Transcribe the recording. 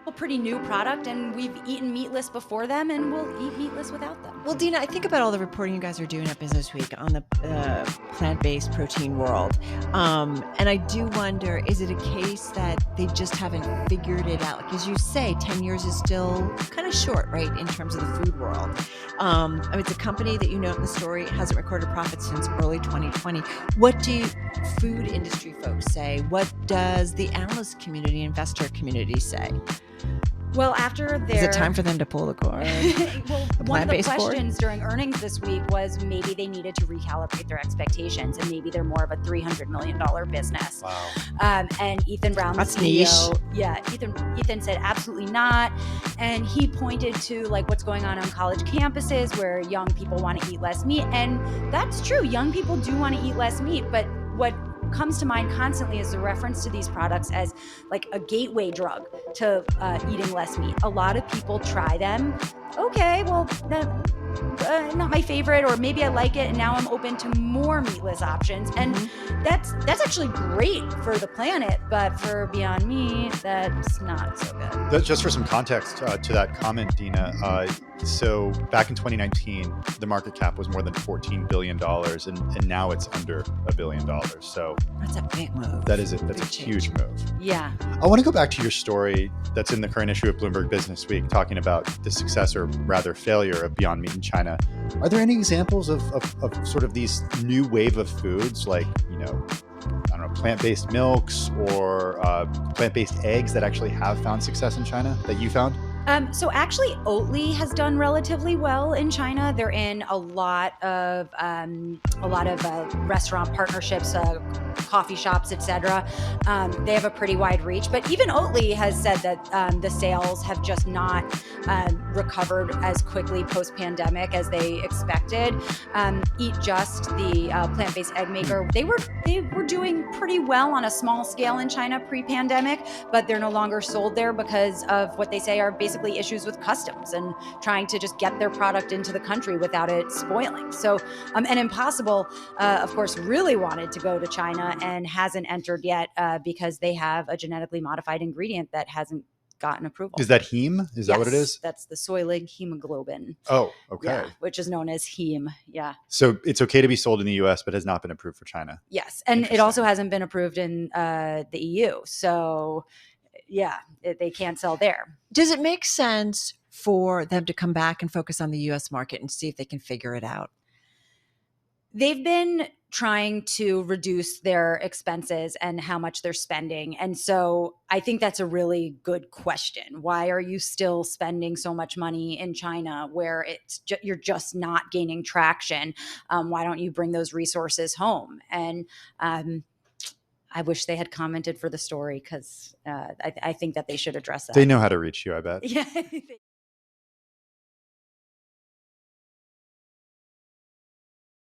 A pretty new product, and we've eaten meatless before them, and we'll eat meatless without them. Well, Dina, I think about all the reporting you guys are doing at Business Week on the plant-based protein world. And I do wonder, is it a case that they just haven't figured it out? Like, as you say, 10 years is still kind of short, right, in terms of the food world. I mean, it's a company that you note in the story hasn't recorded profits since early 2020. What do food industry folks say? What does the analyst community, investor community say? Well, after Is it their time for them to pull the cord? well, The one of the plant-based cord? questions during earnings this week was maybe they needed to recalibrate their expectations, and maybe they're more of a $300 million business. Wow. And Ethan Brown, the That's CEO, niche. yeah, Ethan said absolutely not, and he pointed to like what's going on college campuses where young people want to eat less meat, and that's true. Young people do want to eat less meat, but what comes to mind constantly is the reference to these products as like a gateway drug to eating less meat. A lot of people try them. Okay, well, not my favorite, or maybe I like it, and now I'm open to more meatless options. And that's actually great for the planet, but for Beyond Meat, that's not so good. Just for some context to that comment, Dina, so back in 2019, the market cap was more than $14 billion, and now it's under $1 billion. So That's a big move. that's a Big huge change. move. Yeah. I want to go back to your story that's in the current issue of Bloomberg Business Week, talking about the success or rather failure of Beyond Meat in China. Are there any examples of sort of these new wave of foods, like, I don't know, plant-based milks or plant-based eggs that actually have found success in China that you found? So actually, Oatly has done relatively well in China. They're in a lot of restaurant partnerships, coffee shops, etc. They have a pretty wide reach, but even Oatly has said that the sales have just not recovered as quickly post-pandemic as they expected. Eat Just, the plant-based egg maker, they were doing pretty well on a small scale in China pre-pandemic, but they're no longer sold there because of what they say are basically issues with customs and trying to just get their product into the country without it spoiling. So, and Impossible, of course, really wanted to go to China and hasn't entered yet because they have a genetically modified ingredient that hasn't gotten approval. Is that heme? Is that what it is? That's the soy hemoglobin. Oh, okay. Yeah, which is known as heme. Yeah. So it's okay to be sold in the US, but has not been approved for China. Yes. And it also hasn't been approved in the EU. So yeah, they can't sell there. Does it make sense for them to come back and focus on the US market and see if they can figure it out? They've been trying to reduce their expenses and how much they're spending. And so I think that's a really good question. Why are you still spending so much money in China where you're just not gaining traction? Why don't you bring those resources home? And I wish they had commented for the story because I think that they should address that. They know how to reach you, I bet. Yeah.